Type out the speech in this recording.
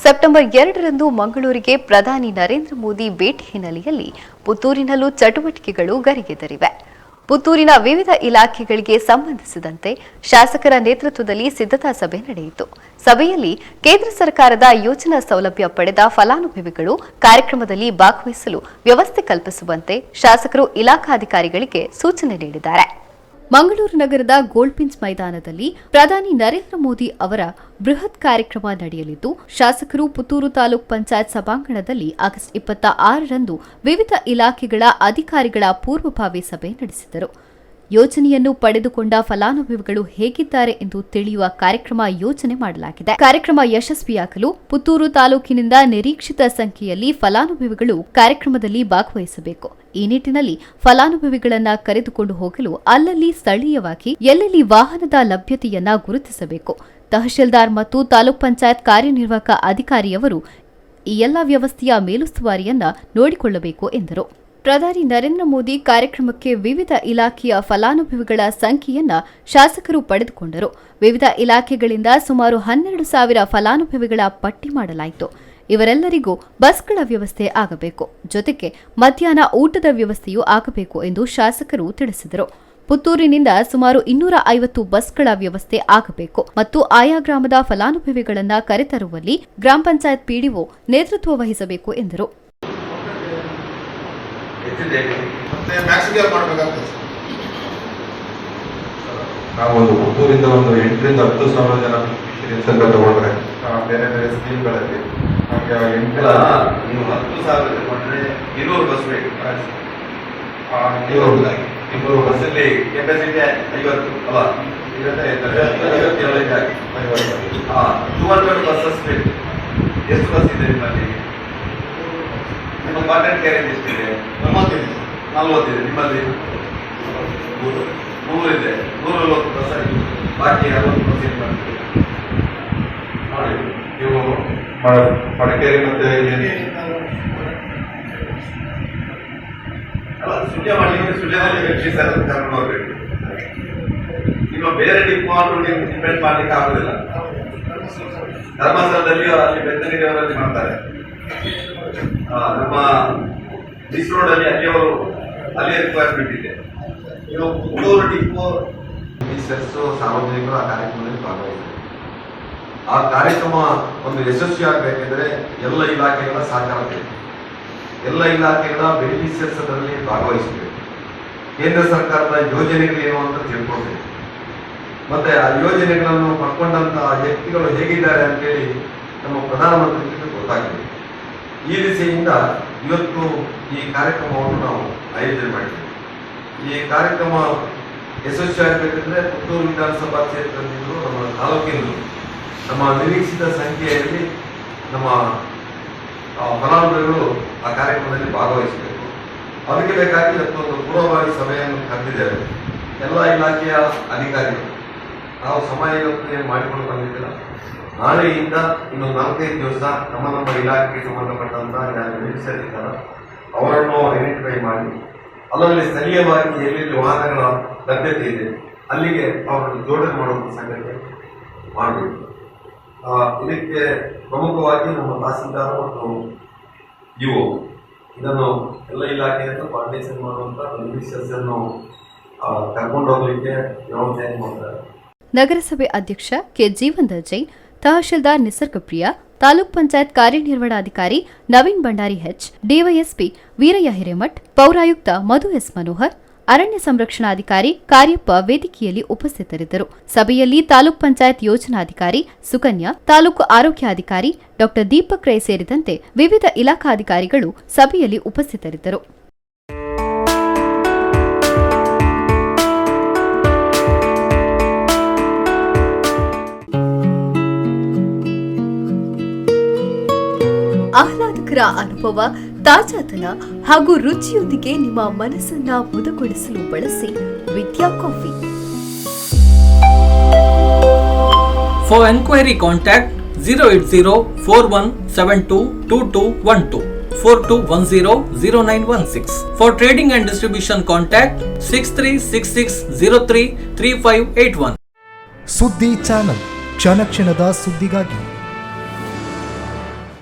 September 2ರಂದು ಮಂಗಳೂರಿಗೆ ಪ್ರಧಾನಿ ನರೇಂದ್ರ ಮೋದಿ ಭೇಟಿ ಹಿನ್ನೆಲೆಯಲ್ಲಿ ಪುತ್ತೂರಿನಲ್ಲೂ ಚಟುವಟಿಕೆಗಳು ಗರಿಗೆದರಿವೆ. ಪುತ್ತೂರಿನ ವಿವಿಧ ಇಲಾಖೆಗಳಿಗೆ ಸಂಬಂಧಿಸಿದಂತೆ ಶಾಸಕರ ನೇತೃತ್ವದಲ್ಲಿ ಸಿದ್ಧತಾ ಸಭೆ ನಡೆಯಿತು. ಸಭೆಯಲ್ಲಿ ಕೇಂದ್ರ ಸರ್ಕಾರದ ಯೋಜನಾ ಸೌಲಭ್ಯ ಪಡೆದ ಫಲಾನುಭವಿಗಳು ಕಾರ್ಯಕ್ರಮದಲ್ಲಿ ಭಾಗವಹಿಸಲು ವ್ಯವಸ್ಥೆ ಕಲ್ಪಿಸುವಂತೆ ಶಾಸಕರು ಇಲಾಖಾಧಿಕಾರಿಗಳಿಗೆ ಸೂಚನೆ ನೀಡಿದ್ದಾರೆ. ಮಂಗಳೂರು ನಗರದ ಗೋಲ್ಡ್ಪಿನ್ಸ್ ಮೈದಾನದಲ್ಲಿ ಪ್ರಧಾನಿ ನರೇಂದ್ರ ಮೋದಿ ಅವರ ಬೃಹತ್ ಕಾರ್ಯಕ್ರಮ ನಡೆಯಲಿದ್ದು, ಶಾಸಕರು ಪುತ್ತೂರು ತಾಲೂಕ್ ಪಂಚಾಯತ್ ಸಭಾಂಗಣದಲ್ಲಿ ಆಗಸ್ಟ್ 26ರಂದು ವಿವಿಧ ಇಲಾಖೆಗಳ ಅಧಿಕಾರಿಗಳ ಪೂರ್ವಭಾವಿ ಸಭೆ ನಡೆಸಿದರು. ಯೋಜನೆಯನ್ನು ಪಡೆದುಕೊಂಡ ಫಲಾನುಭವಿಗಳು ಹೇಗಿದ್ದಾರೆ ಎಂದು ತಿಳಿಯುವ ಕಾರ್ಯಕ್ರಮ ಯೋಜನೆ ಮಾಡಲಾಗಿದೆ. ಕಾರ್ಯಕ್ರಮ ಯಶಸ್ವಿಯಾಗಲು ಪುತ್ತೂರು ತಾಲೂಕಿನಿಂದ ನಿರೀಕ್ಷಿತ ಸಂಖ್ಯೆಯಲ್ಲಿ ಫಲಾನುಭವಿಗಳು ಕಾರ್ಯಕ್ರಮದಲ್ಲಿ ಭಾಗವಹಿಸಬೇಕು. ಈ ನಿಟ್ಟಿನಲ್ಲಿ ಫಲಾನುಭವಿಗಳನ್ನ ಕರೆದುಕೊಂಡು ಹೋಗಲು ಅಲ್ಲಲ್ಲಿ ಸ್ಥಳೀಯವಾಗಿ ಎಲ್ಲೆಲ್ಲಿ ವಾಹನದ ಲಭ್ಯತೆಯನ್ನ ಗುರುತಿಸಬೇಕು. ತಹಶೀಲ್ದಾರ್ ಮತ್ತು ತಾಲೂಕ್ ಪಂಚಾಯತ್ ಕಾರ್ಯನಿರ್ವಾಹಕ ಅಧಿಕಾರಿಯವರು ಈ ಎಲ್ಲ ವ್ಯವಸ್ಥೆಯ ಮೇಲುಸ್ತುವಾರಿಯನ್ನ ನೋಡಿಕೊಳ್ಳಬೇಕು ಎಂದರು. ಪ್ರಧಾನಿ ನರೇಂದ್ರ ಮೋದಿ ಕಾರ್ಯಕ್ರಮಕ್ಕೆ ವಿವಿಧ ಇಲಾಖೆಯ ಫಲಾನುಭವಿಗಳ ಸಂಖ್ಯೆಯನ್ನ ಶಾಸಕರು ಪಡೆದುಕೊಂಡರು. ವಿವಿಧ ಇಲಾಖೆಗಳಿಂದ ಸುಮಾರು 12,000 ಫಲಾನುಭವಿಗಳ ಪಟ್ಟಿ ಮಾಡಲಾಯಿತು. ಇವರೆಲ್ಲರಿಗೂ ಬಸ್ಗಳ ವ್ಯವಸ್ಥೆ ಆಗಬೇಕು, ಜೊತೆಗೆ ಮಧ್ಯಾಹ್ನ ಊಟದ ವ್ಯವಸ್ಥೆಯೂ ಆಗಬೇಕು ಎಂದು ಶಾಸಕರು ತಿಳಿಸಿದರು. ಪುತ್ತೂರಿನಿಂದ ಸುಮಾರು 250 ಬಸ್ಗಳ ವ್ಯವಸ್ಥೆ ಆಗಬೇಕು ಮತ್ತು ಆಯಾ ಗ್ರಾಮದ ಫಲಾನುಭವಿಗಳನ್ನ ಕರೆತರುವಲ್ಲಿ ಗ್ರಾಮ ಪಂಚಾಯತ್ ಪಿಡಿಒ ನೇತೃತ್ವ ವಹಿಸಬೇಕು ಎಂದರು. ನಾವು ಪುತ್ತೂರಿಂದ 8ರಿಂದ 10,000 ಜನ ಸಂಖ್ಯೆ ತಗೊಂಡ್ರೆ ಬೇರೆ ಬೇರೆ ಸ್ಕೀಮ್ಗಳಲ್ಲಿ ನಮಗೆ 10,000 ತಗೊಂಡ್ರೆ 200 ಬಸ್ ಬೇಕು. 200 ಬಸ್ಸಲ್ಲಿ ಕೆಪಾಸಿಟಿ 50 ಅಲ್ಲ, 200 ಬಸ್ಸಸ್ ಬೇಕು. ಎಷ್ಟು ಬಸ್ ಇದೆ ನಿಮ್ಮಲ್ಲಿ? ನಿಮ್ಮ ಕಾಂಟ್ರಾಕ್ಟ್ ಗ್ಯಾರೇಜ್ ಎಷ್ಟಿದೆ? 40 ಇದೆ. ನಿಮ್ಮಲ್ಲಿ 100 ಇದೆ. 140 ಬಸ್ ಆಗಿದೆ. ಬಾಕಿ 60% ಮಾಡ್ತೀವಿ. ನೀವು ಮಡಿಕೇರಿ ಮತ್ತೆ ಅಲ್ಲ, ಸುಳ್ಯ ಮಾಡಲಿಕ್ಕೆ ಸುಳ್ಯದಲ್ಲಿ ವ್ಯಕ್ತಿ ಸರ್ ಕರ್ಕೊಂಡು ಹೋಗ್ಬೇಕು. ನಿಮ್ಮ ಬೇರೆ ಡಿಪೆಂಡ್ ಮಾಡ್ಲಿಕ್ಕೆ ಆಗುದಿಲ್ಲ. ಧರ್ಮಸ್ಥಳದಲ್ಲಿ ಅಲ್ಲಿ ಬೆತ್ತನಗಿರಿಯವರಲ್ಲಿ ಮಾಡ್ತಾರೆ. ನಮ್ಮ ಬಿಸ್ ರೋಡ್ ಅಲ್ಲಿ ಅಲ್ಲಿ ರಿಕ್ವೈರ್ಮೆಂಟ್ ಇದೆ. ನೀವು ಪುತ್ತೂರು ಡಿಪೋ ಸಾರ್ವಜನಿಕರು ಆ ಕಾರ್ಯಕ್ರಮದಲ್ಲಿ ಭಾಗವಹಿಸಿದ್ದಾರೆ. ಆ ಕಾರ್ಯಕ್ರಮ ಒಂದು ಯಶಸ್ವಿ ಆಗಬೇಕಿದ್ರೆ ಎಲ್ಲ ಇಲಾಖೆಗಳ ಸಹಕಾರ ಬೇಕು. ಎಲ್ಲ ಇಲಾಖೆಗಳ ಬೆನಿಫಿಷಿಯರ್ಸ್ ಅದರಲ್ಲಿ ಭಾಗವಹಿಸಬೇಕು. ಕೇಂದ್ರ ಸರ್ಕಾರದ ಯೋಜನೆಗಳೇನು ಅಂತ ತಿಳ್ಕೊಳ್ಬೇಕು. ಮತ್ತೆ ಆ ಯೋಜನೆಗಳನ್ನು ಪಡ್ಕೊಂಡಂತ ವ್ಯಕ್ತಿಗಳು ಹೇಗಿದ್ದಾರೆ ಅಂತೇಳಿ ನಮ್ಮ ಪ್ರಧಾನಮಂತ್ರಿಗಳಿಗೆ ಗೊತ್ತಾಗಿದೆ. ಈ ದಿಸೆಯಿಂದ ಇವತ್ತು ಈ ಕಾರ್ಯಕ್ರಮವನ್ನು ನಾವು ಆಯೋಜನೆ ಮಾಡಿದ್ದೇವೆ. ಈ ಕಾರ್ಯಕ್ರಮ ಯಶಸ್ವಿ ಆಗಬೇಕಂದ್ರೆ ಪುತ್ತೂರು ವಿಧಾನಸಭಾ ಕ್ಷೇತ್ರದಿಂದಲೂ ನಮ್ಮ ತಾಲೂಕಿನಲ್ಲೂ ನಮ್ಮ ನಿರೀಕ್ಷಿತ ಸಂಖ್ಯೆಯಲ್ಲಿ ನಮ್ಮ ಫಲಾನುಭವಿಗಳು ಆ ಕಾರ್ಯಕ್ರಮದಲ್ಲಿ ಭಾಗವಹಿಸಬೇಕು. ಅದಕ್ಕೆ ಬೇಕಾಗಿ ಇವತ್ತೊಂದು ಪೂರ್ವಭಾವಿ ಸಭೆಯನ್ನು ಕರೆದಿದ್ದೇವೆ. ಎಲ್ಲ ಇಲಾಖೆಯ ಅಧಿಕಾರಿಗಳು ನಾವು ಸಮಯ ಮಾಡಿಕೊಂಡು ಬಂದಿದ್ದಿಲ್ಲ. ನಾಳೆಯಿಂದ ಇನ್ನು 4-5 ದಿವಸ ನಮ್ಮ ಇಲಾಖೆಗೆ ಸಂಬಂಧಪಟ್ಟಂತಹ ಯಾರು ನಿರೀಕ್ಷಿಸಿರ್ತಾರ ಅವರನ್ನು ಐಡೆಂಟಿಫೈ ಮಾಡಿ ಅಲ್ಲಲ್ಲಿ ಸ್ಥಳೀಯವಾಗಿ ಎಲ್ಲೆಲ್ಲಿ ವಾಹನಗಳ ಲಭ್ಯತೆ ಇದೆ ಅಲ್ಲಿಗೆ ಅವರನ್ನು ಜೋಡಣೆ ಮಾಡುವಂಥ ಸಂಗತಿ ಮಾಡಬೇಕು. ಇದಕ್ಕೆ ಪ್ರಮುಖವಾಗಿ ನಮ್ಮ ತಹಸೀಲ್ದಾರ್ ಮತ್ತು ಇಒ ಇದನ್ನು ಎಲ್ಲ ಇಲಾಖೆಯನ್ನು ಕೋಆರ್ಡಿನೇಷನ್ ಮಾಡುವಂತ ನಿರೀಕ್ಷೆಯನ್ನು ಕರ್ಕೊಂಡು ಹೋಗ್ಲಿಕ್ಕೆ ವ್ಯವಸ್ಥೆ ಮಾಡ್ತಾರೆ. ನಗರಸಭೆ ಅಧ್ಯಕ್ಷ ಕೆ ಜೀವನ್ ಜೈನ್, ತಹಶೀಲ್ದಾರ್ ನಿಸರ್ಗಪ್ರಿಯ, ತಾಲೂಕ್ ಪಂಚಾಯತ್ ಕಾರ್ಯನಿರ್ವಹಣಾಧಿಕಾರಿ ನವೀನ್ ಭಂಡಾರಿ ಹೆಚ್, ಡಿವೈಎಸ್ಪಿ ವೀರಯ್ಯ ಹಿರೇಮಠ್, ಪೌರಾಯುಕ್ತ ಮಧು ಎಸ್ ಮನೋಹರ್, ಅರಣ್ಯ ಸಂರಕ್ಷಣಾಧಿಕಾರಿ ಕಾರ್ಯಪ್ಪ ವೇದಿಕೆಯಲ್ಲಿ ಉಪಸ್ಥಿತರಿದ್ದರು. ಸಭೆಯಲ್ಲಿ ತಾಲೂಕ್ ಪಂಚಾಯತ್ ಯೋಜನಾಧಿಕಾರಿ ಸುಕನ್ಯಾ, ತಾಲೂಕು ಆರೋಗ್ಯಾಧಿಕಾರಿ ಡಾ ದೀಪಕ್ ರೈ ಸೇರಿದಂತೆ ವಿವಿಧ ಇಲಾಖಾಧಿಕಾರಿಗಳು ಸಭೆಯಲ್ಲಿ ಉಪಸ್ಥಿತರಿದ್ದರು. ಆಹ್ಲಾದಕರ ಅನುಭವ, ತಾಜಾತನ ಹಾಗೂ ರುಚಿಯೊಂದಿಗೆ ನಿಮ್ಮ ಮನಸ್ಸನ್ನ ಮುದಗೊಳಿಸಲು ಬಳಸಿ ವಿದ್ಯಾ coffee. For enquiry contact 08041722212 42100916. For trading and distribution contact 6366033581. ಸುದ್ದಿ ಚಾನಲ್, ಕ್ಷಣ ಕ್ಷಣದ ಸುದ್ದಿಗಾಗಿ.